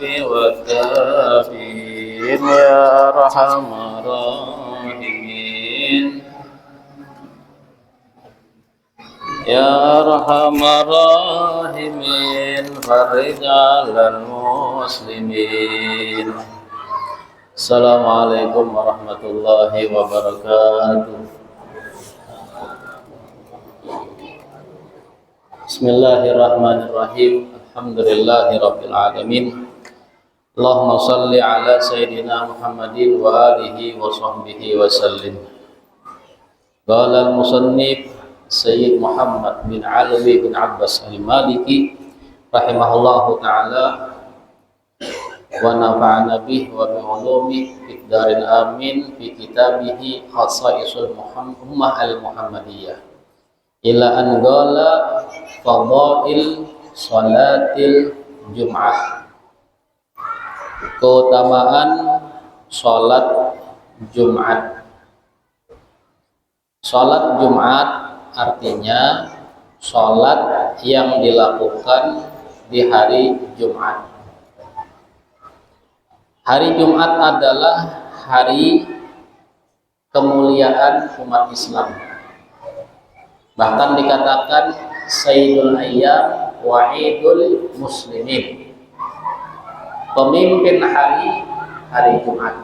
والكافرين يا أرحم الراحمين يا أرحم الراحمين فرج على المسلمين. Assalamualaikum warahmatullahi wabarakatuh. Bismillahirrahmanirrahim. Alhamdulillahirabbil alamin. Allahumma shalli ala sayyidina Muhammadin wa alihi wa sahbihi wa sallim. Qala al-musannif Sayyid Muhammad bin Alwi bin Abbas al-Maliki rahimahullahu ta'ala wa nafa'ana bih wa bi ulumi fid darin amin fi kitabihi Khasaisul Ummah al-Muhammadiyah ila an qala fadail salatil Jum'ah, keutamaan salat Jumat. Salat Jumat artinya salat yang dilakukan di hari Jumat. Hari Jumat adalah hari kemuliaan umat Islam. Bahkan dikatakan Sayyidul Ayyam wa Idul Muslimin, pemimpin hari Jumat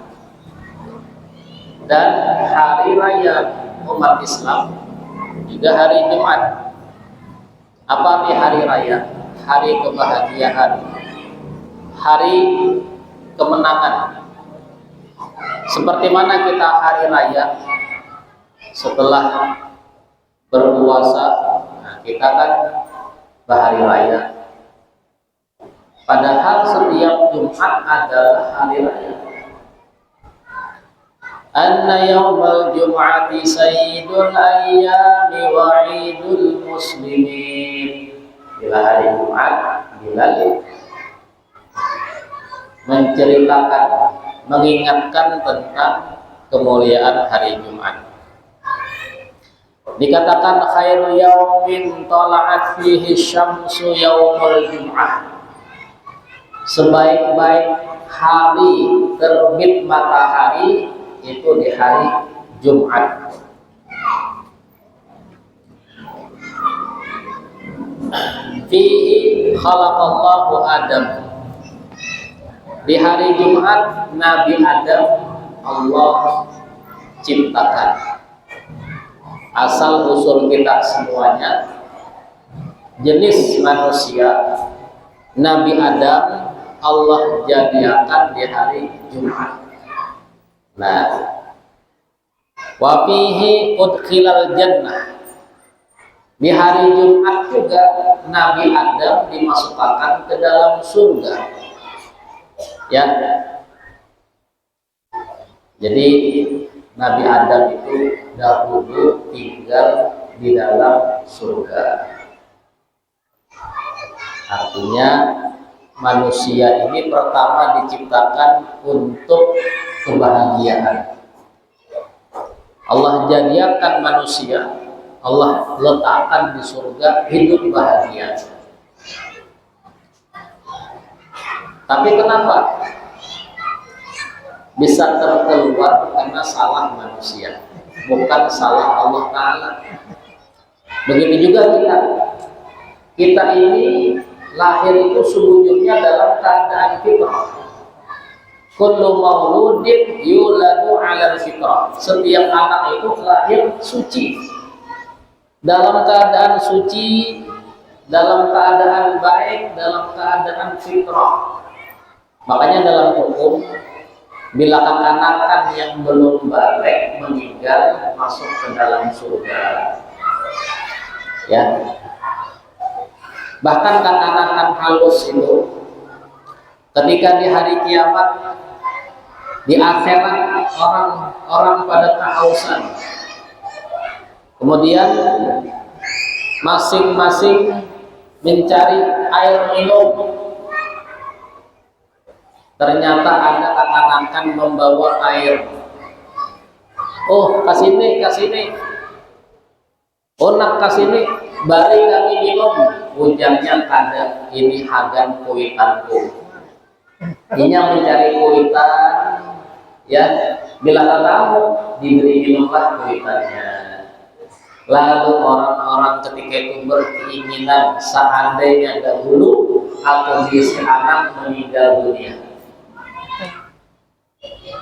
dan hari raya umat Islam juga hari Jumat. Apa arti hari raya? Hari kebahagiaan, hari kemenangan. Seperti mana kita hari raya setelah berpuasa, kita kan berhari raya. Padahal setiap Jumat adalah hari raya. Anna yawmal jum'ati sayyidul ayyami wa idul muslimin. Bila hari Jumat, Bilal menceritakan, mengingatkan tentang kemuliaan hari Jumat. Dikatakan khairu yaumin tala'at fihi syamsu yaumul jum'ah. Sebaik-baik hari terbit matahari itu di hari Jumat. Fihi khalaqallahu Adam. Di hari Jumat Nabi Adam Allah ciptakan. Asal usul kita semuanya, jenis manusia Nabi Adam Allah jadikan di hari Jumat. Nah, wa fihi udkhilal jannah. Di hari Jumat juga Nabi Adam dimasukkan ke dalam surga. Ya. Jadi Nabi Adam itu dahulu tinggal di dalam surga. Artinya manusia ini pertama diciptakan untuk kebahagiaan. Allah jadikan manusia, Allah letakkan di surga hidup bahagia. Tapi kenapa bisa terkeluar? Karena salah manusia, bukan salah Allah Ta'ala. Begitu juga kita ini lahir itu sebujurnya dalam keadaan fitrah. Kullu mauludin yuladu 'alal fitrah. Setiap anak itu lahir suci, dalam keadaan suci, dalam keadaan baik, dalam keadaan fitrah. Makanya dalam hukum, bila kekanakan yang belum balik meninggal masuk ke dalam surga. Ya. Bahkan kekanakan halus itu ketika di hari kiamat, di akhirat, orang pada kehausan. Kemudian masing-masing mencari air minum. Ternyata ada kekanakan membawa air. Oh, kasini. Oh, nak kasini, bari kami minum. Hujannya kada, ini hagan kuitanku. Inya mencari kuitan, ya, bila tamu diberi minumlah kuitannya. Lalu orang-orang ketika itu berkeinginan seandainya dahulu atau si anak meninggal dunia.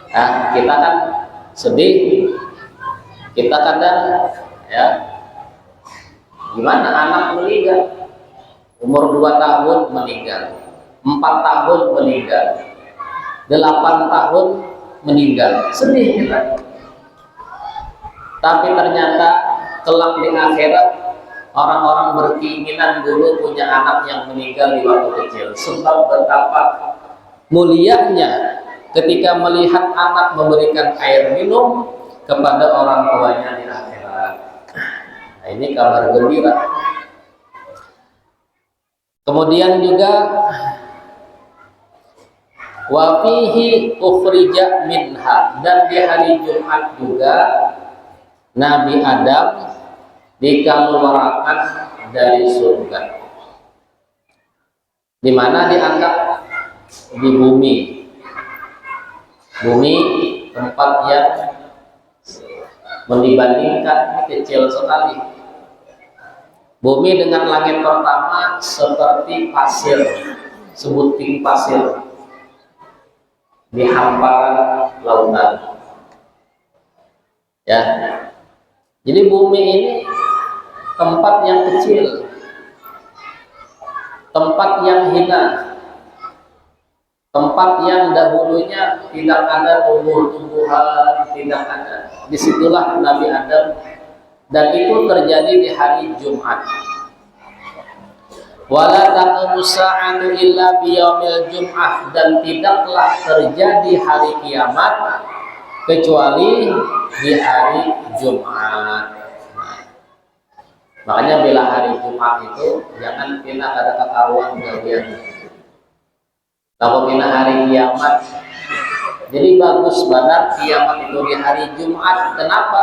Nah, kita kan sedih, kita kadang ya gimana anak meninggal, umur 2 tahun meninggal, 4 tahun meninggal, 8 tahun meninggal, sedih kita. Tapi ternyata kelak di akhirat orang-orang berkeinginan dulu punya anak yang meninggal di waktu kecil, sebab betapa mulianya ketika melihat anak memberikan air minum kepada orang tuanya di akhirat. Nah, ini kabar gembira. Kemudian juga wa fihi ukhrija minha, dan di hari Jumat juga Nabi Adam dikeluarkan dari surga, di mana dianggap di bumi tempat yang dibandingkan kecil sekali. Bumi dengan langit pertama seperti pasir, sebuting pasir di hamparan lautan. Ya, jadi bumi ini tempat yang kecil, tempat yang hina, tempat yang dahulunya tidak ada tumbuh-tumbuhan, tidak ada. Disitulah Nabi Adam, dan itu terjadi di hari Jumat. Wala taqumu sa'atu illa biyaumil Jum'ah, dan tidaklah terjadi hari kiamat kecuali di hari Jumat. Makanya bila hari Jumat itu jangan pina ada kekaruan gawian. Kalau pina hari kiamat, jadi bagus banget kiamat itu di hari Jumat. Kenapa?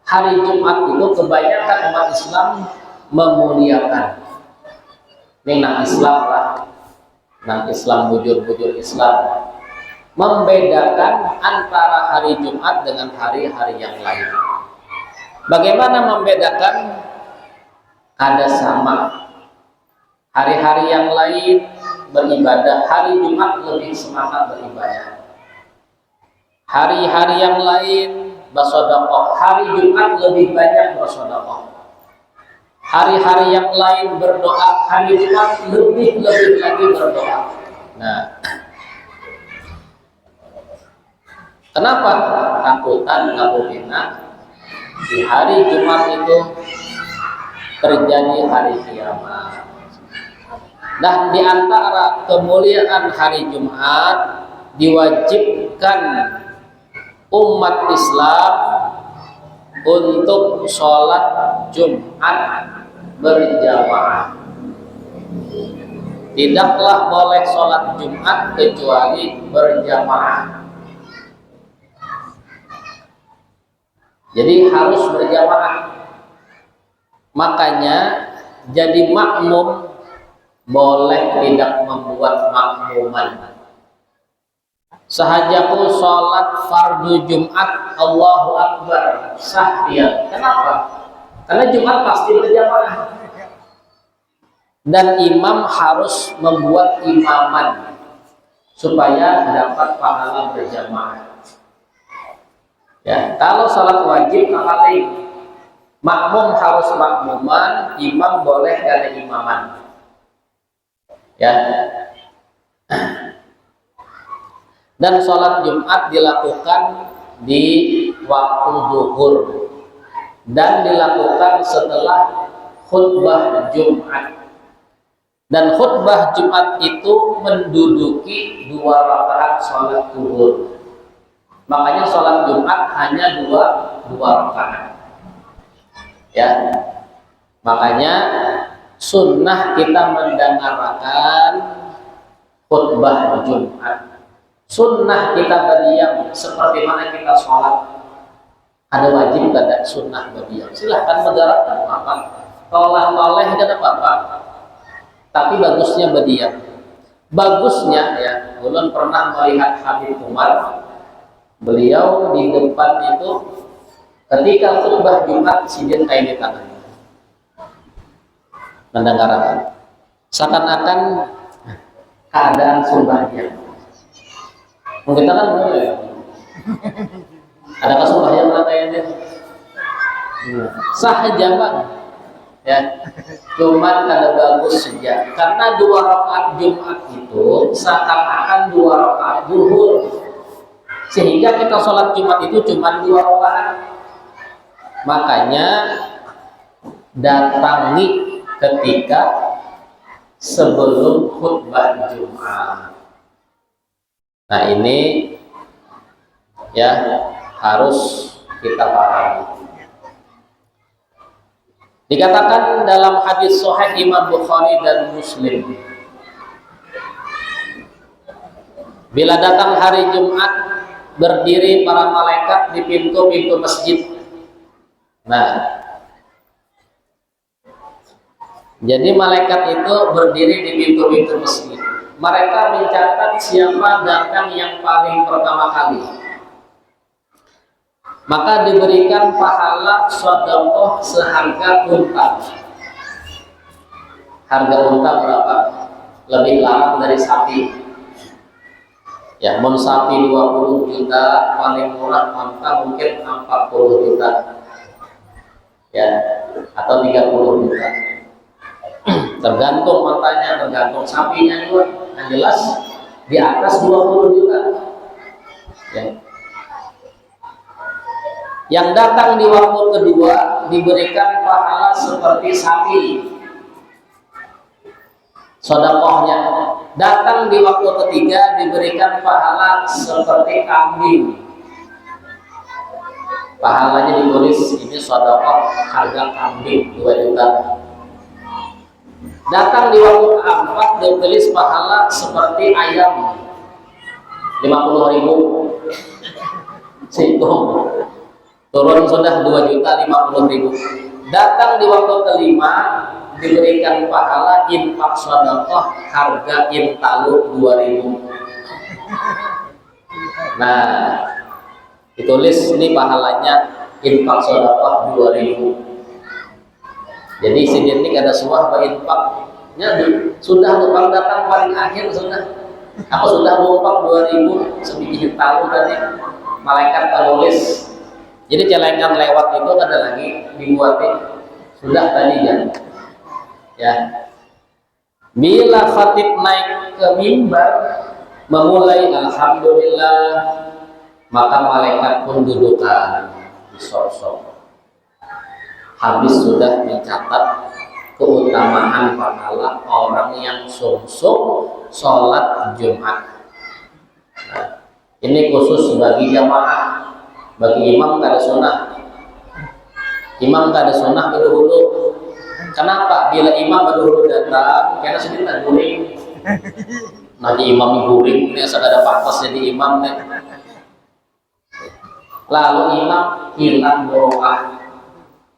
Hari Jumat itu kebanyakan umat Islam memuliakan. Ini nang Islam lah, nang Islam bujur-bujur Islam, membedakan antara hari Jumat dengan hari-hari yang lain. Bagaimana membedakan? Ada sama. Hari-hari yang lain beribadah, hari Jumat lebih semangat beribadah. Hari-hari yang lain bersedekah, hari Jumat lebih banyak bersedekah. Hari-hari yang lain berdoa, hari Jumat lebih lagi berdoa. Nah, kenapa? Takutan kabupina di hari Jumat itu terjadi hari kiamat. Nah, di antara kemuliaan hari Jumat diwajibkan umat Islam untuk sholat Jumat berjamaah. Tidaklah boleh sholat Jumat kecuali berjamaah. Jadi harus berjamaah. Makanya jadi makmum boleh tidak membuat makmuman. Sahajaku sholat fardu Jumat Allahu Akbar sah dia. Kenapa? Karena Jumat pasti berjamaah. Dan imam harus membuat imaman supaya dapat pahala berjamaah. Ya, kalau sholat wajib lain. Makmum harus makmuman, imam boleh ada imaman. Ya. Dan sholat Jumat dilakukan di waktu zuhur dan dilakukan setelah khutbah Jumat. Dan khutbah Jumat itu menduduki 2 rakaat sholat zuhur. Makanya sholat Jumat hanya dua rakaat. Ya, makanya sunnah kita mendengarkan khutbah Jumat. Sunnah kita berdiam seperti mana kita sholat. Ada wajib ada sunnah berdiam. Silahkan mendengarkan apa, toleh tidak apa-apa. Tapi bagusnya berdiam. Bagusnya ya ulun pernah melihat Habib Umar, beliau di depan itu ketika khutbah Jumat sidin kain di tangan mendengarkan seakan-akan keadaan sunnahnya. Mungkin kita kan boleh ya. Adakah sunnahnya melantainya? Sah Bang. Ya. Cuman kada bagus saja karena 2 rakaat Jumat itu seakan-akan 2 rakaat zuhur. Sehingga kita sholat Jumat itu cuma 2 rakaat. Makanya datangi ketika sebelum khutbah Jumat. Nah ini ya harus kita pahami. Dikatakan dalam hadis sahih Imam Bukhari dan Muslim, bila datang hari Jumat, berdiri para malaikat di pintu-pintu masjid. Nah, jadi malaikat itu berdiri di pintu-pintu masjid. Mereka mencatat siapa datang yang paling pertama kali. Maka diberikan pahala sedekah seharga unta. Harga unta berapa? Lebih larang dari sapi. Ya, mon sapi 20 juta, paling murah unta mungkin 40 juta. Ya, atau 30 juta. Tergantung untanya, tergantung sapinya juga. Yang jelas di atas 20 juta. Ya. Yang datang di waktu kedua diberikan pahala seperti sapi, sedekahnya. Datang di waktu ketiga diberikan pahala seperti kambing. Pahalanya ditulis ini sedekah harga kambing 2 juta. Datang di waktu keempat ditulis pahala seperti ayam 50.000. Singgung. Turun sudah 2.050.000. Datang di waktu kelima diberikan pahala infak sedekah harga intalu 2.000. Nah, ditulis ini pahalanya infak sedekah 2.000. Jadi sidinik ada suah infaknya sudah lupa datang paling akhir sudah. Aku sudah infak 2.000 sedikit tahun tadi. Malaikat tulis. Jadi celengan lewat itu ada lagi dibuatin sudah tadi ya. Bila khatib naik ke mimbar memulai alhamdulillah, maka malaikat pun dudukkan di sosok. Habis sudah mencatat keutamaan pahala orang yang sungsung sholat Jumat. Nah, ini khusus bagi jamaah. Bagi imam kada sunnah. Imam kada sunnah berdahulu. Kenapa? Bila imam berdahulu datang, karena sedikit tak guring. Nanti imam guring, ini ada pantas jadi imam. Lalu imam hilang boroah.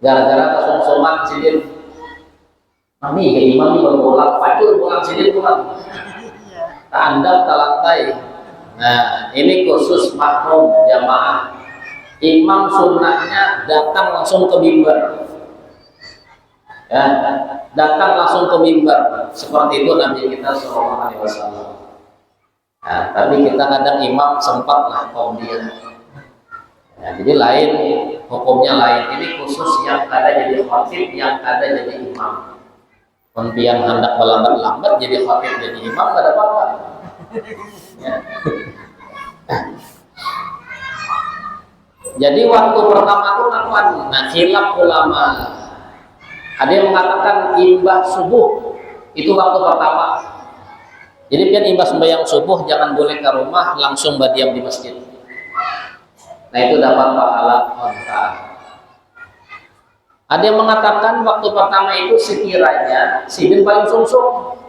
Gara-gara kesongsoman sidin. Mami ke imam ini baru bolang, pacul bolang sidin bolang. Tak andal tak lantai. Nah, ini khusus makmum jamaah. Imam sunnahnya datang langsung ke mimbar, ya, datang langsung ke mimbar. Seperti itu Nabi kita Sallallahu Alaihi Wasallam. Nah, tapi kita kadang imam sempat lah kaum dia. Ya, jadi lain hukumnya lain. Ini khusus yang ada jadi khatib, yang ada jadi imam. Yang hendak melambat-lambat jadi khatib jadi imam nggak ada apa-apa. Ya. Jadi waktu pertama itu kapan? Nah, khilaf ulama. Ada yang mengatakan imbah subuh itu waktu pertama. Jadi pian imbah sembahyang subuh jangan boleh ke rumah, langsung berdiam di masjid. Nah, itu dapat pahala onta. Ada yang mengatakan waktu pertama itu sekiranya sidin paling sungsung.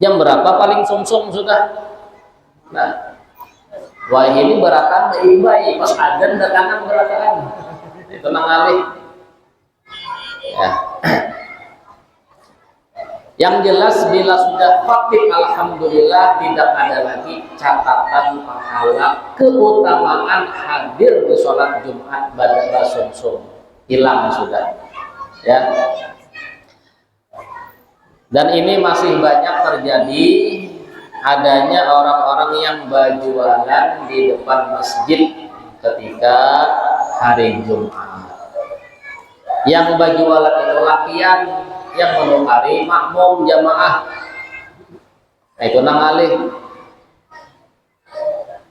Jam berapa paling sungsung sudah? Nah, wah ini beratan ibai pas adzan datangan beratan itu nangalih ya. Yang jelas bila sudah khatib alhamdulillah tidak ada lagi catatan pahala keutamaan hadir di sholat Jumat pada sumsum, hilang sudah ya. Dan ini masih banyak terjadi adanya orang-orang yang berjualan di depan masjid ketika hari Jumat. Yang berjualan itu lakian, yang menukari makmum jamaah, nah itu nangalih.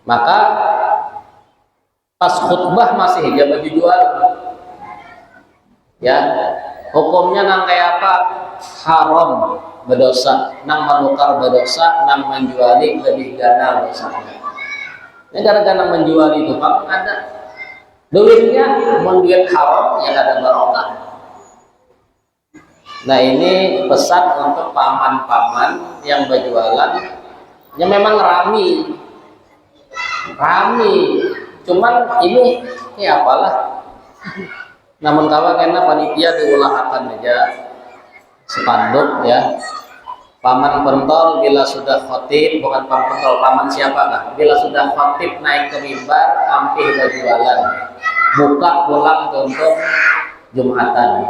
Maka pas khutbah masih dia baju jual ya, hukumnya nang kayak apa? Haram, berdosa, nang menukar berdosa, nang menjuali lebih ganal dosanya. Ini gara-gara nang menjual itu kan ada duitnya, duit haram ya ada barokah. Nah ini pesan untuk paman-paman yang berjualan, ya memang rami, cuman ini apalah. Namun kawan karena panitia diulahakan aja spanduk ya, paman pentol bila sudah khotib, bukan paman pentol, paman siapakah? Bila sudah khotib naik ke mimbar, hampir berjualan, buka pulang untuk Jumatan.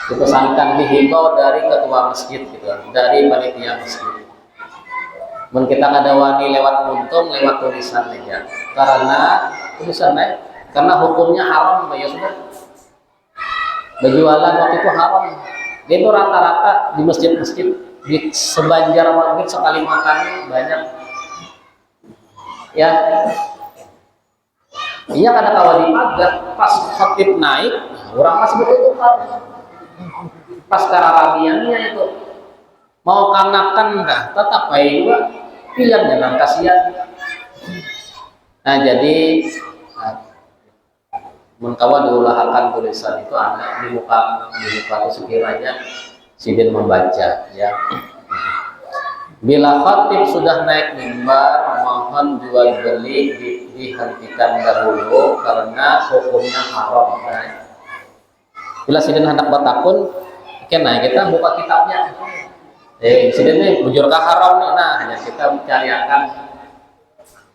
Dipesankan dihimbau dari ketua masjid gitu, dari panitia masjid. Mungkin kita ada wani lewat untung, lewat tulisan aja. Karena tulisannya, karena hukumnya haram, ya sudah. Berjualan waktu itu haram. Dia itu rata-rata di masjid-masjid di sebanjar maghrib sekali makan banyak. Ya. Iya kada kawan di pagar, pas khatib naik, orang masih bertukar. Pas kararabiannya itu mau kanakan dah tetap baik juga pilihan jangan kasihan. Nah jadi menkawa diulahakan tulisan itu ada di muka itu sekiranya sidin membaca ya. Bila khatib sudah naik mimbar, mohon jual beli dihentikan dahulu karena hukumnya haram. Nah, bila sidin hendak bertakun, nah kita buka kitabnya. Sidin ini bujur haram nih, nah hanya kita mencariakan.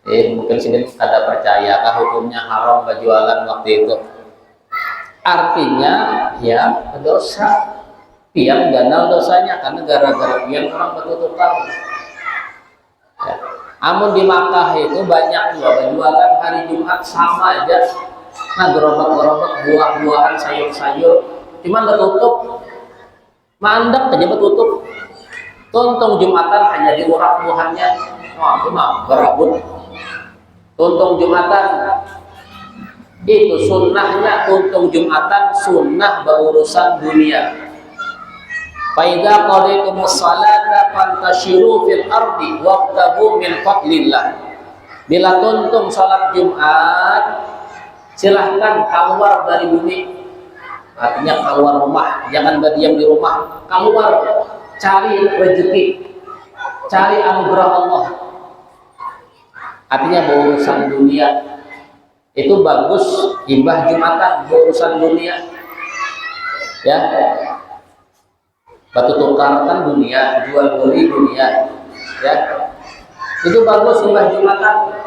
Mungkin sidin kada percayakah hukumnya haram berjualan waktu itu. Artinya ya dosa, pian ganal dosanya karena gara-gara pian orang bertutupan. Ya. Amun di Makkah itu banyak juga berjualan hari Jumat sama aja. Nah gerobak-gerobak buah-buahan, sayur-sayur, cuman tertutup, mandek aja bertutup. Tuntung Jumatan hanya diurak buahnya, wah itu mah berabut. Tuntung Jumatan itu sunnahnya, tuntung Jumatan sunnah berurusan dunia. Faidza qadaytumus salata fantashiru fil ardi wabtagu min fadlillah. Bila tuntung salat Jumat, silahkan keluar dari bumi, artinya keluar rumah, jangan berdiam di rumah, keluar cari rezeki, cari anugerah Allah. Artinya berurusan dunia itu bagus, imbah Jumatan berurusan dunia ya, batu tukar kan dunia, jual beli dunia ya, itu bagus imbah Jumatan.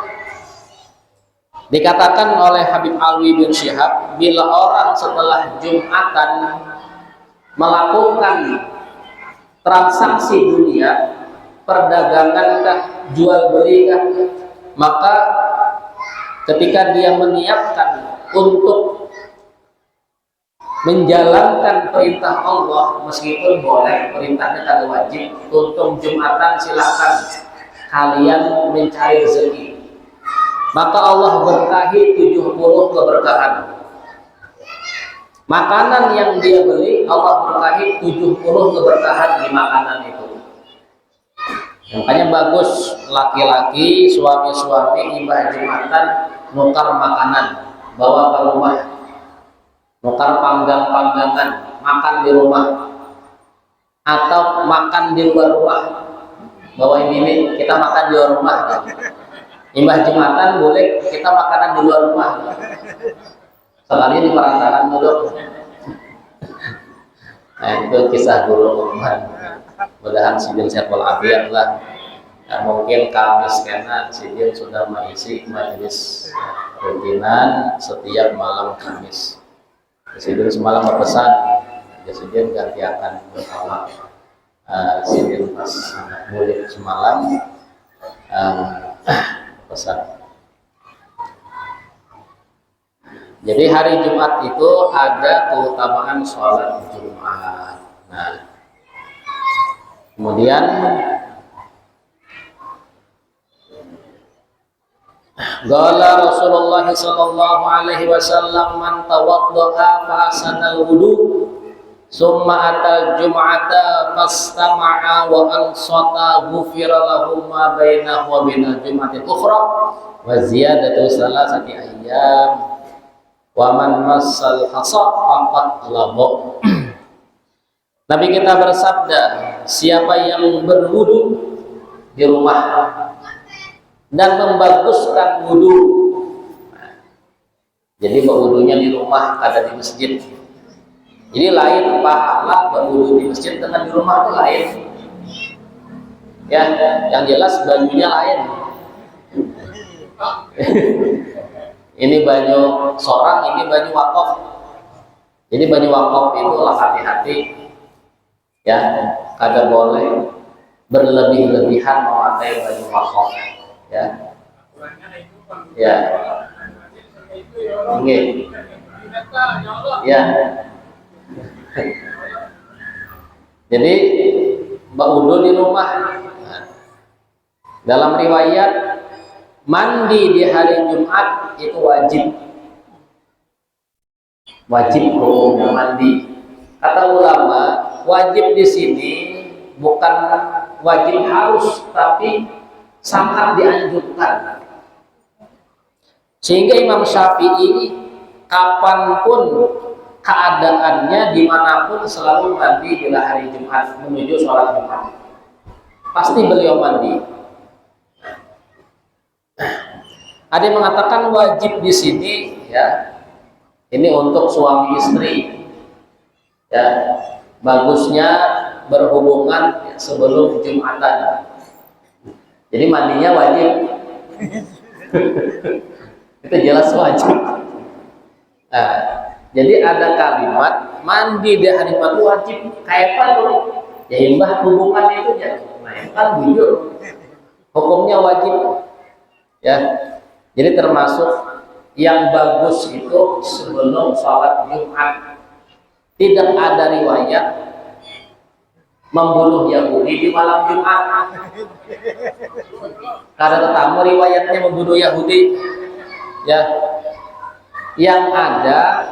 Dikatakan oleh Habib Alwi bin Syihab, bila orang setelah Jumatan melakukan transaksi dunia, perdagangan kah, jual beli kah, maka ketika dia menyiapkan untuk menjalankan perintah Allah, meskipun boleh perintahnya kada wajib, tuntung Jumatan silahkan kalian mencari rezeki, maka Allah berkahi 70 keberkahan. Makanan yang dia beli Allah berkahi 70 keberkahan di makanan itu. Makanya bagus laki-laki, suami-suami imbah Jumatan nukar makanan, bawa ke rumah, nukar panggang-panggangan, makan di rumah atau makan di luar rumah. Bawa ini kita makan di luar rumah. Imbah Jumatan boleh kita makanan di luar rumah. Sekali di perantaran dulu. Nah, itu kisah guru Uman. Mudahan sidin sehat walafiat lah. Nah, mungkin Kamis karena sidin sudah mengisi majelis rutinan setiap malam Kamis. Sidin semalam berpesan, ya sidin ganti akan bersama sidin pas mulik semalam pesan. Jadi hari Jumat itu ada keutamaan sholat Jumat. Nah, kemudian qala Rasulullah sallallahu alaihi wasallam man tawaddaa fa ahsanal wudu summa atal jum'ata fastama'a wa ansata ghufira lahu ma bainahu wa bainal jum'ati ukhra wa ziyadatu salasati ayyam wa man massal hasa faqad labo. Nabi kita bersabda, siapa yang berwudu di rumah dan membaguskan wudu. Jadi berwudunya di rumah, kada di masjid. Jadi lain pahala berwudu di masjid dengan di rumah itu lain. Ya, yang jelas bajunya lain. Ini baju sorang, ini baju wakaf. Jadi baju wakaf itu lah hati-hati. Ya, kada boleh berlebih-lebihan memakai baju wakaf. Ya, ya, oke, ya. Jadi berwudu di rumah. Dalam riwayat mandi di hari Jumat itu wajib, hukumnya mandi. Kata ulama, wajib di sini bukan wajib harus, tapi sangat dianjurkan. Sehingga Imam Syafi'i kapanpun keadaannya, dimanapun selalu mandi di hari Jumat menuju sholat Jumat. Pasti beliau mandi. Ada yang mengatakan wajib di sini, ya, ini untuk suami istri, ya, bagusnya berhubungan sebelum Jumatan. Jadi mandinya wajib. Itu jelas wajib. Nah, jadi ada kalimat mandi di hari Jumat wajib. Kayak apa tuh? Ya imbah hubungan itu ya. Nah, kan bujur. Hukumnya wajib. Ya. Jadi termasuk yang bagus itu sebelum sholat Jumat. Tidak ada riwayat membunuh Yahudi di malam Jumat. Karena tetamu riwayatnya membunuh Yahudi. Ya, yang ada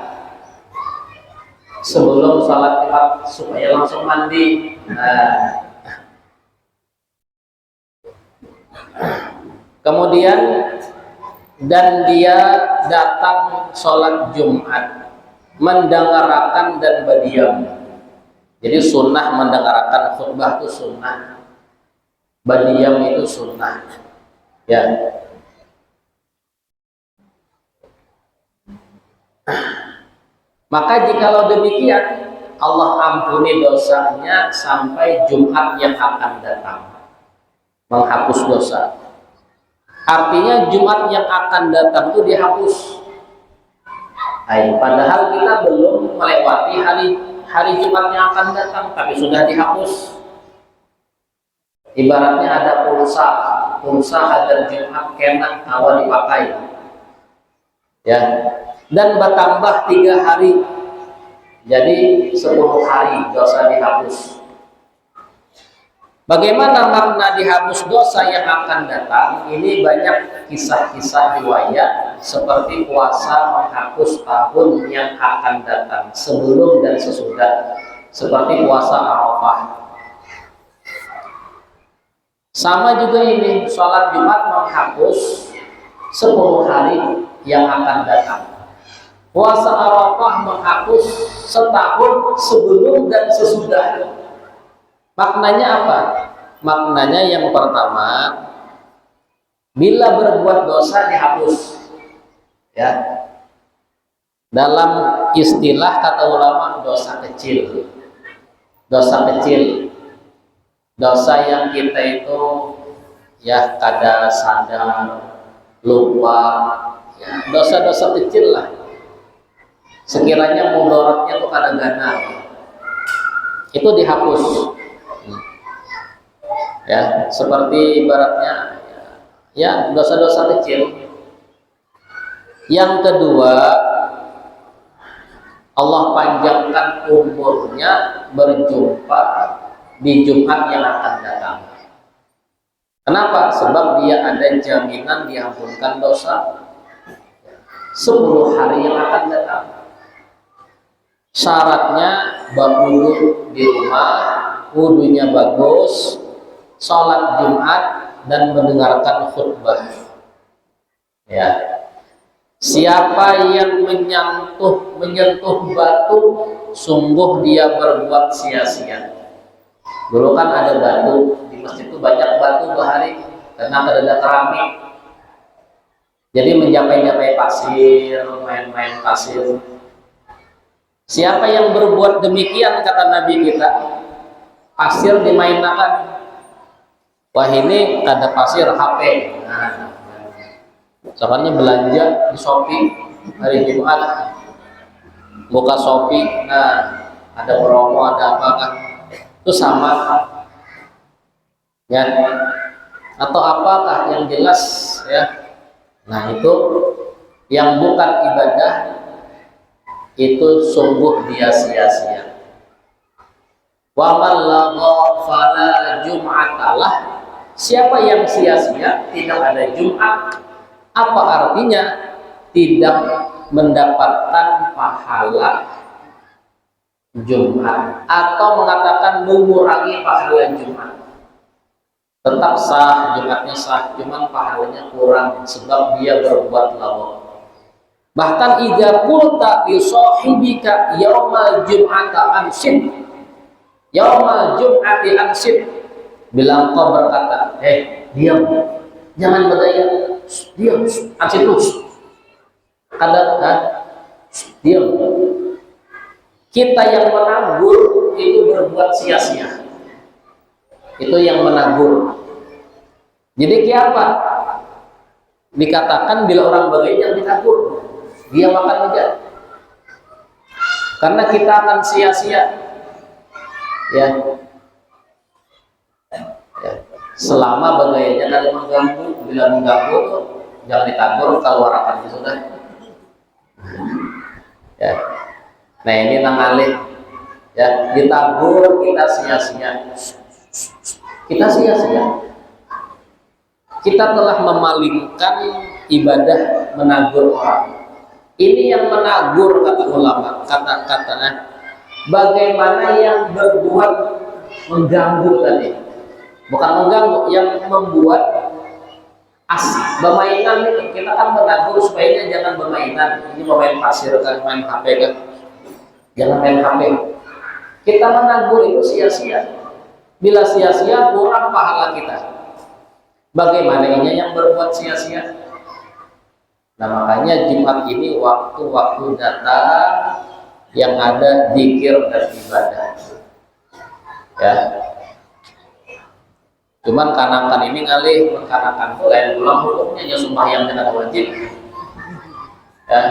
sebelum sholat Jumat supaya langsung mandi. Nah, kemudian dan dia datang sholat Jumat mendengarkan dan berdiam. Jadi sunnah mendengarkan khutbah itu sunnah, berdiam itu sunnah. Ya. Maka jikalau demikian, Allah ampuni dosanya sampai Jumat yang akan datang, menghapus dosa. Artinya Jumat yang akan datang itu dihapus. Padahal kita belum melewati hari Jumat yang akan datang, tapi sudah dihapus. Ibaratnya ada pulsa hadar Jumat kena awal dipakai. Ya. Dan bertambah 3 hari, jadi 10 hari dosa dihapus. Bagaimana makna dihapus dosa yang akan datang? Ini banyak kisah-kisah riwayat seperti puasa menghapus tahun yang akan datang sebelum dan sesudah, seperti puasa Arafah. Sama juga ini, sholat Jumat menghapus 10 hari yang akan datang. Puasa Arafah menghapus setahun sebelum dan sesudah. Maknanya apa? Maknanya yang pertama, bila berbuat dosa dihapus. Ya. Dalam istilah kata ulama dosa kecil. dosa kecil, dosa yang kita itu ya kada sadar, lupa, ya dosa-dosa kecil lah. Sekiranya mudaratnya tuh kada gana, itu dihapus. Ya, seperti ibaratnya ya dosa-dosa kecil. Yang kedua, Allah panjangkan umurnya berjumpa di Jumat yang akan datang. Kenapa? Sebab dia ada jaminan diampunkan dosa 10 hari yang akan datang. Syaratnya berwudu di rumah, wudunya bagus, sholat Jumat dan mendengarkan khutbah. Ya. Siapa yang menyentuh batu, sungguh dia berbuat sia-sia. Dulu kan ada batu di masjid itu, banyak batu bahari karena ada keramik. Jadi mencapai pasir, main-main pasir. Siapa yang berbuat demikian, kata Nabi kita, pasir dimainkan. Wah, ini ada pasir HP. Nah, soalnya belanja di Shopee hari Jumat, buka Shopee, nah ada promo, ada apa kan, itu sama ya, atau apakah yang jelas ya. Nah, itu yang bukan ibadah, itu sungguh dia sia-sia. Wa man lagha fala jum'atalah. Siapa yang sia-sia, tidak ada Jumat, apa artinya? Tidak mendapatkan pahala Jumat, atau mengatakan mengurangi pahala Jumat. Tetap sah, Jumatnya sah, cuman pahalanya kurang sebab dia berbuat lagha. Bahkan idza qulta bi sahibika yaumal jum'ata ansid, yaumal jum'ati ansid, bila engkau berkata, diam, jangan bergaya, diam, ansid terus, diam. Kita yang menagur itu berbuat sia-sia, itu yang menagur. Jadi apa? Dikatakan bila orang bergaya jangan ditagur, dia makan aja, karena kita akan sia-sia ya. Selama bergayanya dari mengganggu, bila mengganggu jangan ditagur, keluarkan sudah ya. Nah, ini nangalih ya, ditagur kita sia-sia, kita sia-sia, kita telah memalingkan ibadah menagur orang. Ini yang menagur, kata ulama, kata-katanya bagaimana yang berbuat mengganggu tadi, bukan mengganggu, yang membuat bermainan itu. Kita kan menagur supaya jangan bermainan, ini bermain pasir kan, main HP kan, jangan main HP. Kita menagur itu sia-sia. Bila sia-sia kurang pahala kita. Bagaimana ini yang berbuat sia-sia? Nah, makanya Jumat ini waktu-waktu datang yang ada zikir dan ibadah ya. Cuman kanakan ini ngalih, kanakan itu lain pulang hukumnya ya sembahyang dengan wajib ya.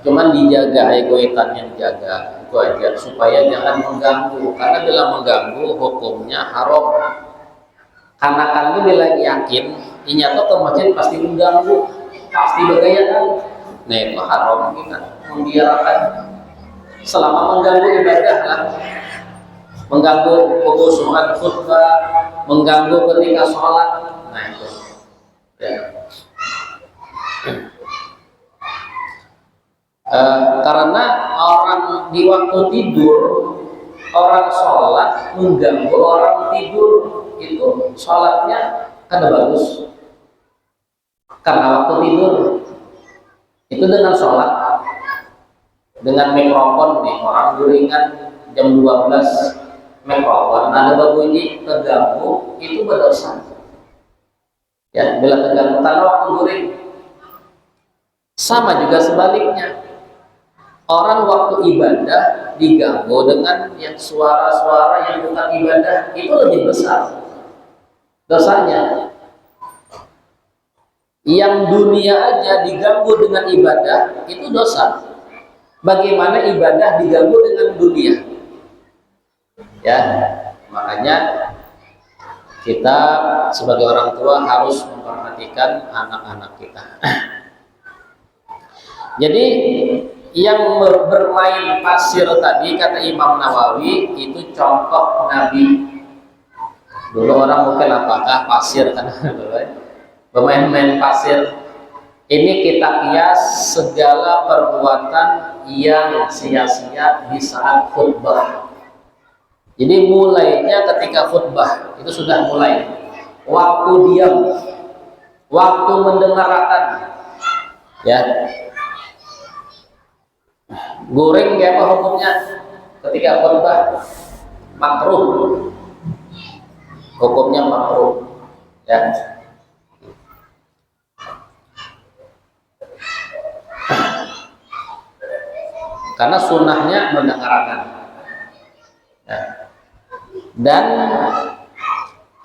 Cuman dijaga egoitannya, dijaga itu aja supaya jangan mengganggu, karena bila mengganggu hukumnya haram. Kanakan itu bila yakin ini atau ke masjid pasti mengganggu, pasti bergaya kan, nah itu haram kita membiarkan. Selama mengganggu ibadah lah, mengganggu khusyuan khutbah, mengganggu ketika sholat, nah itu ya. Karena orang di waktu tidur, orang sholat mengganggu orang tidur, itu sholatnya kada bagus. Karena waktu tidur itu dengan sholat, dengan mikrofon nih, orang guringan jam 12 mikrofon ada berbunyi terganggu, itu berdosa ya bila terganggu karena waktu guring. Sama juga sebaliknya, Orang waktu ibadah diganggu dengan yang suara-suara yang bukan ibadah, itu lebih besar dosanya. Yang dunia aja diganggu dengan ibadah, itu dosa. Bagaimana ibadah diganggu dengan dunia? Ya, makanya kita sebagai orang tua harus memperhatikan anak-anak kita. Jadi yang bermain pasir tadi kata Imam Nawawi itu contoh Nabi. Dulu orang mungkin apakah pasir kan bermain-main pasir. Ini kita kias segala perbuatan yang sia-sia di saat khutbah. Jadi mulainya ketika khutbah itu sudah mulai. Waktu diam, waktu mendengarkan, ya. Goreng kayak apa hukumnya ketika khutbah? Makruh. Hukumnya makruh, ya. Karena sunnahnya mendengarkan, ya. Dan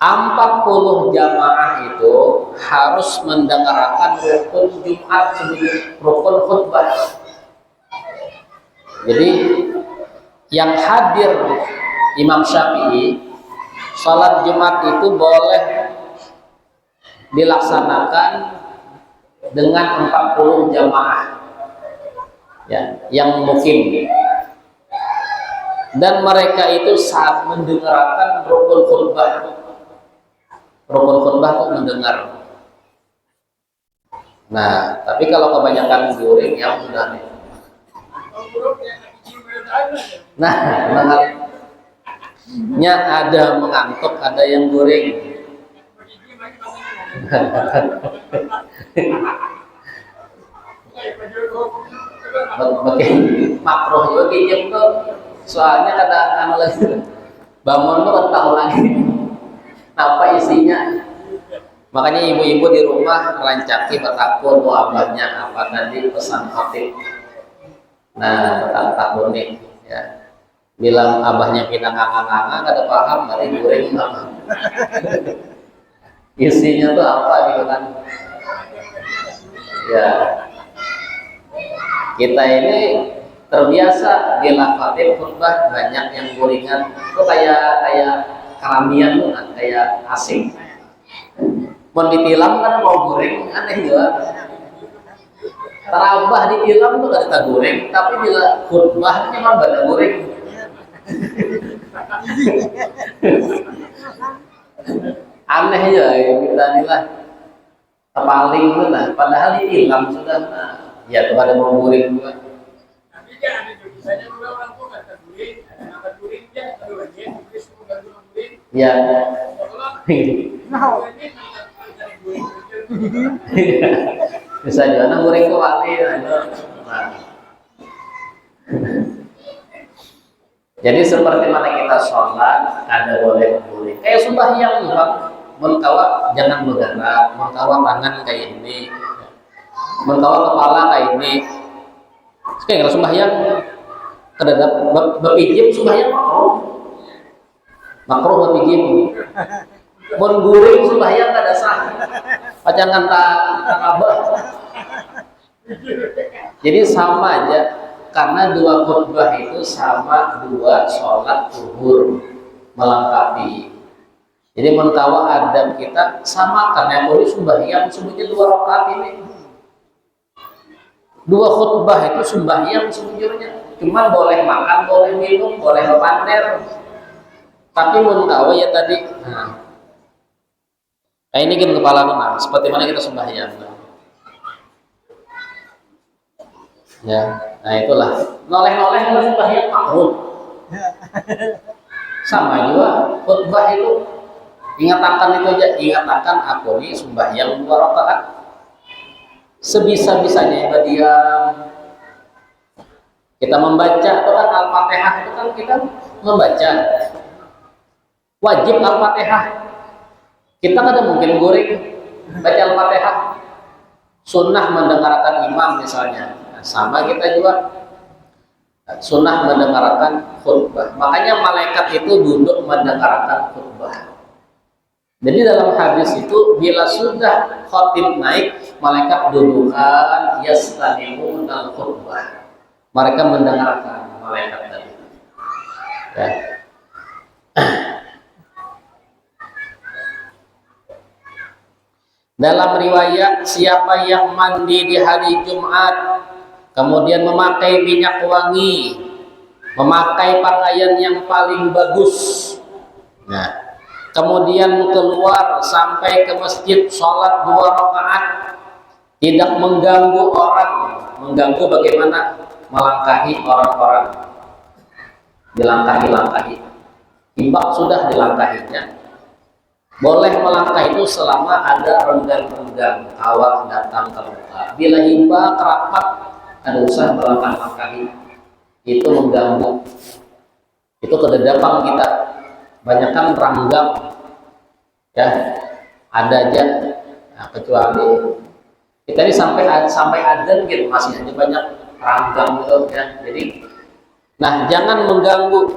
40 jamaah itu harus mendengarkan rukun Jumat sebagai rukun khutbah. Jadi yang hadir Imam Syafi'i, salat Jumat itu boleh dilaksanakan dengan 40 jamaah, ya, yang mukim. Dan mereka itu saat mendengarkan rukun khutbah itu mendengar. Nah, tapi kalau kebanyakan guring ya udah nih. Nah, makanya ada mengantuk, ada yang goreng. Makin makruh juga kijem tuh. Soalnya kata anu lagi bangun tuh kan tahu lagi apa isinya. Makanya ibu-ibu di rumah rancaki betakun abahnya apa tadi pesan khotib. Nah, betakun nih, ya. Bilang abahnya kita nganga-nganga nggak ada paham, dari goreng apa. Isinya tuh apa gitu kan? Ya, kita ini terbiasa bila khotib khutbah banyak yang gorengan, itu kayak keramian tuh kan, kayak asing. Mau ditilam kan mau goreng, aneh juga. Terawih ditilam tuh gak ada goreng, tapi bila khutbah memang gak ada goreng. Aneh ya kita nilai paling mana, padahal ditilam sudah. Nah, ya tuh ada mau goreng juga. Ya. Bisa juga goreng ke wali. Nah. Jadi seperti mana kita sholat ada boleh goreng. Kayak sembahyang nih Pak. Mentawa jangan bergerak, mentawa tangan kayak ini, mentawa kepala kayak ini. Kayak kalau sembahyang kedadap berpijim sembahyang makruh berpijim. Mun guring sembahyang kada sah. Pajangan tak abah. Jadi sama aja karena dua khutbah itu sama dua sholat zuhur melengkapi. Jadi mentawa adab kita sama karena boleh sembahyang sebutnya 2 rakaat ini. 2 khutbah itu sembahyang sejujurnya. Cuma boleh makan, boleh minum, boleh pamer. Tapi mentawa ya tadi. Nah ini kan kepala nama, seperti mana kita sembahyang. Ya, nah itulah. Noleh-noleh kalau sembahyang makruh. Sama juga khutbah itu. Ingatkan itu aja, ingatkan aku ini sembahyang 2 rakaat. Sebisa-bisanya diam. Kita membaca itu kan Al-Fatihah itu kan kita membaca. Wajib Al-Fatihah. Kita kan mungkin goreng baca Al-Fatihah. Sunnah mendengarkan imam misalnya. Nah, sama kita juga sunnah mendengarkan khutbah. Makanya malaikat itu duduk mendengarkan khutbah. Jadi dalam hadis itu bila sudah khatib naik, malaikat dudukan yastami'una khutbah. Mereka mendengarkan malaikat tadi. Ya. Dalam riwayat, siapa yang mandi di hari Jumat kemudian memakai minyak wangi, memakai pakaian yang paling bagus, nah, kemudian keluar sampai ke masjid sholat 2 rakaat, tidak mengganggu orang. Mengganggu bagaimana? Melangkahi orang-orang, dilangkahi-langkahi. Tiba sudah dilangkahinya. Boleh melangkah itu selama ada renggang-renggang awak datang ke muka. Bila hibah kerapat, ada usah melangkah-langkahi. Itu mengganggu. Itu kededapan kita. Banyak kan ranggang, ya ada aja. Nah, kecuali kita ini sampai adzan gitu masih aja banyak ranggang gitu ya. Jadi, nah jangan mengganggu.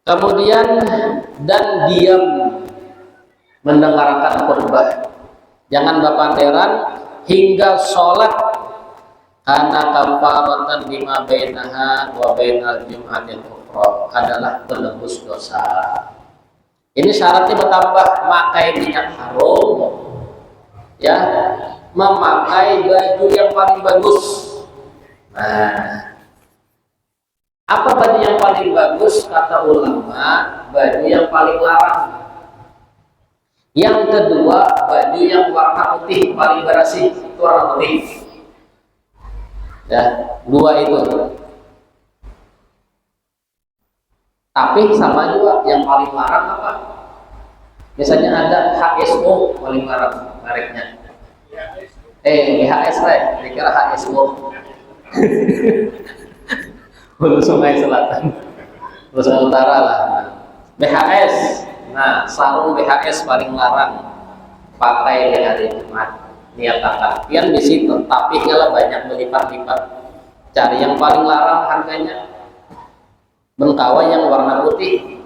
Kemudian dan diam mendengarkan khutbah. Jangan bapanderan hingga sholat, karena kafaratan lima bainaha wa bainal jum'atil ukhra, adalah penebus dosa. Ini syaratnya bertambah, memakai minyak harum, ya, memakai baju yang paling bagus. Nah, apa baju yang paling bagus? Kata ulama, baju yang paling larang. Yang kedua, baju yang warna putih, paling bersih itu warna putih. Ya, dua itu. Tapi sama juga, yang paling larang apa? Biasanya ada HSO paling larang mereknya. BHS lah, dikira HSO. Hulu Sungai Selatan, Hulu Sungai Utara lah. BHS. Nah, sarung BHS paling larang pakai di hari Jumat. Niatakan pian di situ, tapi kalau banyak berlipat-lipat. Cari yang paling larang harganya. Bengkawa yang warna putih.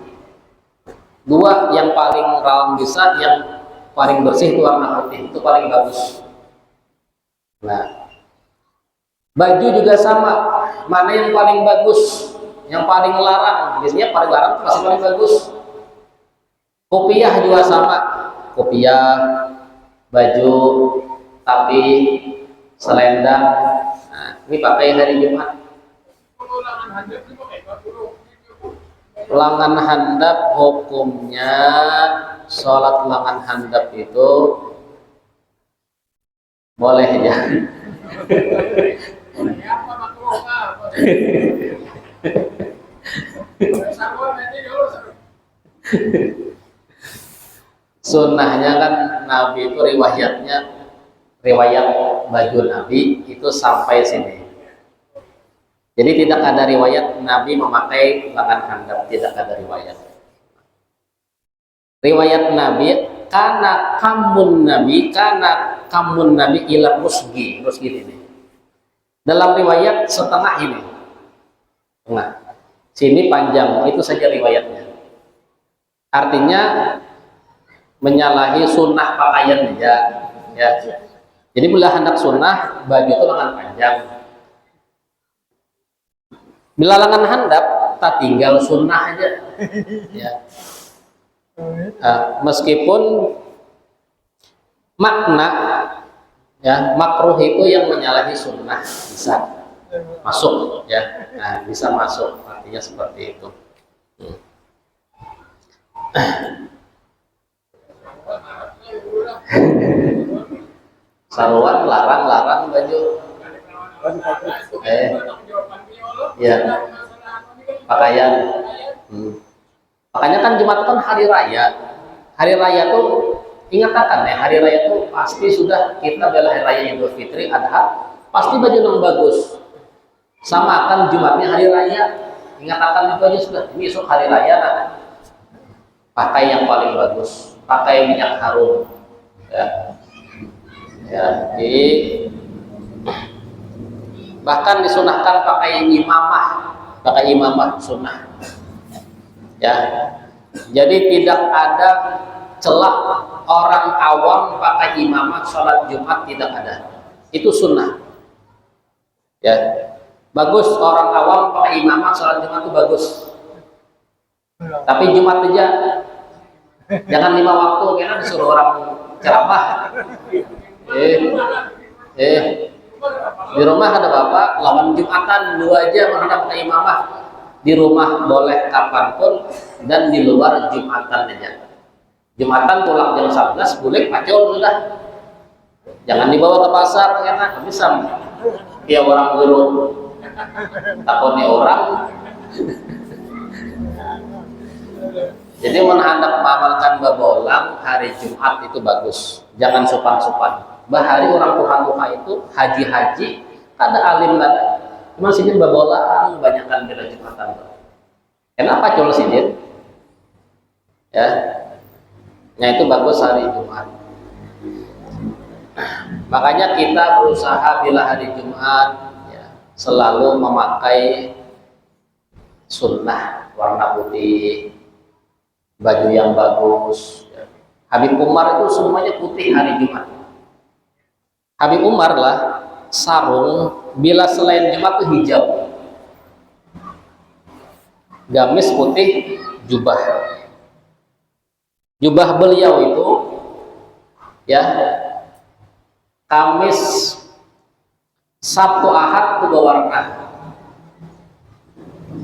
Dua yang paling rawan bisa, yang paling bersih itu warna putih, itu paling bagus. Nah, baju juga sama. Mana yang paling bagus? Yang paling larang. Biasanya paling larang itu masih paling bagus. Kopiah juga sama, kopiah, baju, tapi selendang. Nah, ini pakai hari Jumat. Lengan handap hukumnya, sholat lengan handap itu boleh ya. Sunnahnya kan Nabi itu riwayat baju Nabi itu sampai sini. Jadi tidak ada riwayat Nabi memakai lengan handap, tidak ada riwayat. Riwayat Nabi karena kamun Nabi ila musgi ini. Dalam riwayat setengah ini. Nah, sini panjang, itu saja riwayatnya. Artinya menyalahi sunnah pakaian ya. Jadi bila hendak sunnah, baju itu lengan panjang. Bila lengan handap, tak tinggal sunnah aja. Ya. Meskipun makna ya makruh itu yang menyalahi sunnah bisa masuk ya. Nah, bisa masuk, artinya seperti itu. Sarwan larang baju. Ya. Pakaian. Makanya kan Jumat kan hari raya. Hari raya tuh ingatkan ya, hari raya tuh pasti sudah kita bela hari raya Idul Fitri, Adha, pasti baju yang bagus. Sama kan Jumatnya hari raya. Ingatkan itu aja sudah. Ini esok hari raya nah. Pakai yang paling bagus, pakai minyak harum. Ya. Ya, jadi Bahkan disunahkan pakai imamah sunnah. Ya, jadi tidak ada celah orang awam pakai imamah sholat Jumat, tidak ada. Itu sunnah. Ya, bagus orang awam pakai imamah sholat Jumat itu bagus. Tapi Jumat aja, jangan 5 waktu, karena disuruh orang ceramah. Di rumah ada bapak, lawan Jumatan 2 aja menghadap pakai imamah. Di rumah boleh kapanpun, dan di luar Jumatan aja. Jumatan pulang jam 11, boleh pacul sudah. Jangan dibawa ke pasar, karena bisa dia orang guru takutnya orang. Jadi menghadap mengamalkan babolang hari Jumat itu bagus. Jangan sopan-sopan. Bahari orang Tuhan itu haji-haji, ada alim ada. Cuma sini babolang banyakkan bila Jumatan. Kenapa cul sidin? Ya, nah itu bagus hari Jumat. Makanya kita berusaha bila hari Jumat ya, selalu memakai sunnah warna putih, baju yang bagus. Ya. Habib Umar itu semuanya putih hari Jumat. Habib Umar lah sarung bila selain Jumat itu hijau, gamis putih, jubah beliau itu ya Kamis, Sabtu, Ahad itu warna,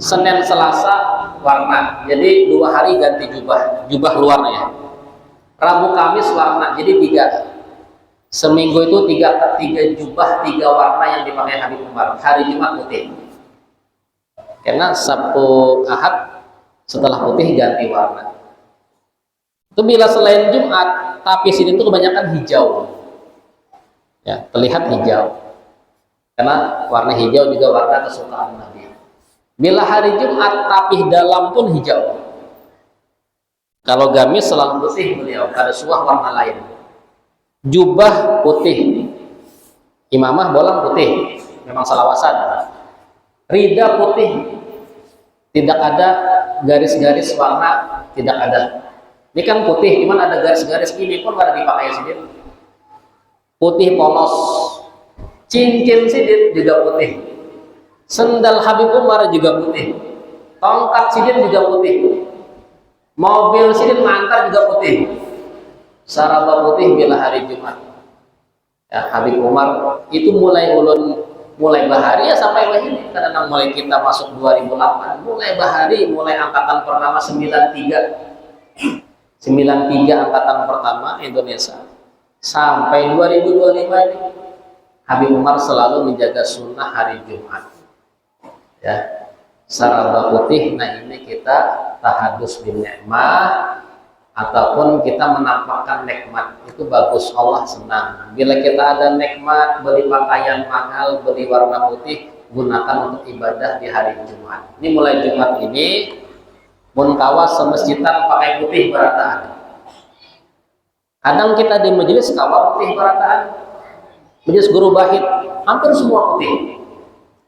Senin, Selasa warna. Jadi 2 hari ganti jubah luarnya. Rabu, Kamis warna. Jadi 3. Seminggu itu 3 jubah, 3 warna yang dipakai Habib Umar. Hari Jumat putih. Karena Sabtu, Ahad setelah putih ganti warna. Itu bila selain Jumat, tapi sini itu kebanyakan hijau. Ya, terlihat hijau. Karena warna hijau juga warna kesukaan Nabi. Bila hari Jumat, tapi dalam pun hijau. Kalau gamis selalu putih beliau, ada suah warna lain. Jubah putih, imamah bolang putih, memang salawasan. Rida putih, tidak ada garis-garis warna, tidak ada. Ini kan putih, cuman ada garis-garis, ini pun pada dipakai sendiri. Putih polos, cincin sidin juga putih, sendal Habib Umar juga putih, tongkat sidin juga putih, mobil sidin mantar juga putih, saraba putih bila hari Jumat. Ya, Habib Umar itu mulai bahari ya sampai ini, karena mulai kita masuk 2008, mulai bahari, mulai angkatan pertama 93 angkatan pertama Indonesia sampai 2025 ini Habib Umar selalu menjaga sunnah hari Jumat. Ya, saraba putih. Nah ini kita tahadus bin nikmah ataupun kita menampakkan nikmat itu bagus, Allah senang. Bila kita ada nikmat, beli pakaian mahal, beli warna putih, gunakan untuk ibadah di hari Jumat. Ini mulai Jumat ini munkawas semesjidan pakai putih berataan. Kadang kita di majelis kawa putih berataan, majelis guru bahid hampir semua putih.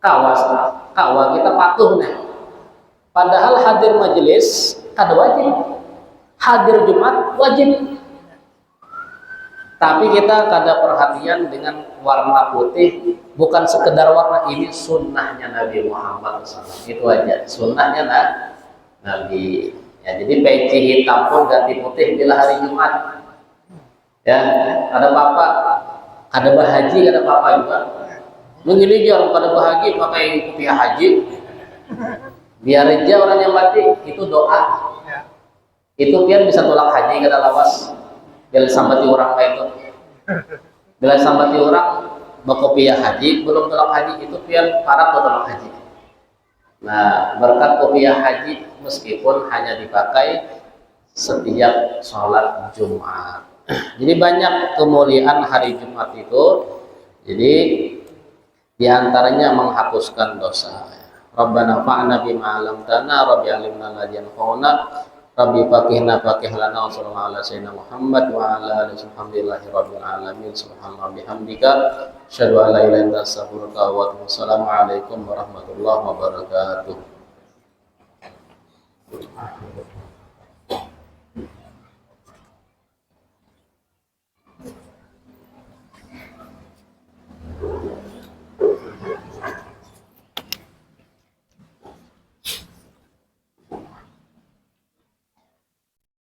Kawa kita patuh nih. Padahal hadir majelis kada wajib, hadir Jumat wajib. Tapi kita kada perhatian dengan warna putih, bukan sekedar warna, ini sunnahnya Nabi Muhammad SAW. Itu aja sunnahnya Nabi. Ya, jadi peci hitam pun ganti putih bila hari Jumat. Ya, ada papa, ada bahaji, ada papa juga. Begini jangan pada bahaji pakai kopiah haji. Biar aja orang yang mati itu doa. Itu pian bisa tolak haji kata lawas. Bila sambati orang kayak itu. Bila sambati orang berkopiah haji belum tolak haji, itu pian parah tolak haji. Nah, berkat kopiah haji meskipun hanya dipakai setiap sholat Jumat. Jadi banyak kemuliaan hari Jumat itu. Jadi diantaranya menghapuskan dosa. Rabbana fa'na bima 'allamtana, Rabbi 'allimna alladzi yanfa'una, Rabbi faqihna faqih lana wa sallallahu ala sayyidina Muhammad wa ala alihi alhamdulillahi rabbil alamin subhana bihamdika asyhadu an la ilaha illa anta astaghfiruka wa atubu ilaik. Assalamualaikum warahmatullahi wabarakatuh.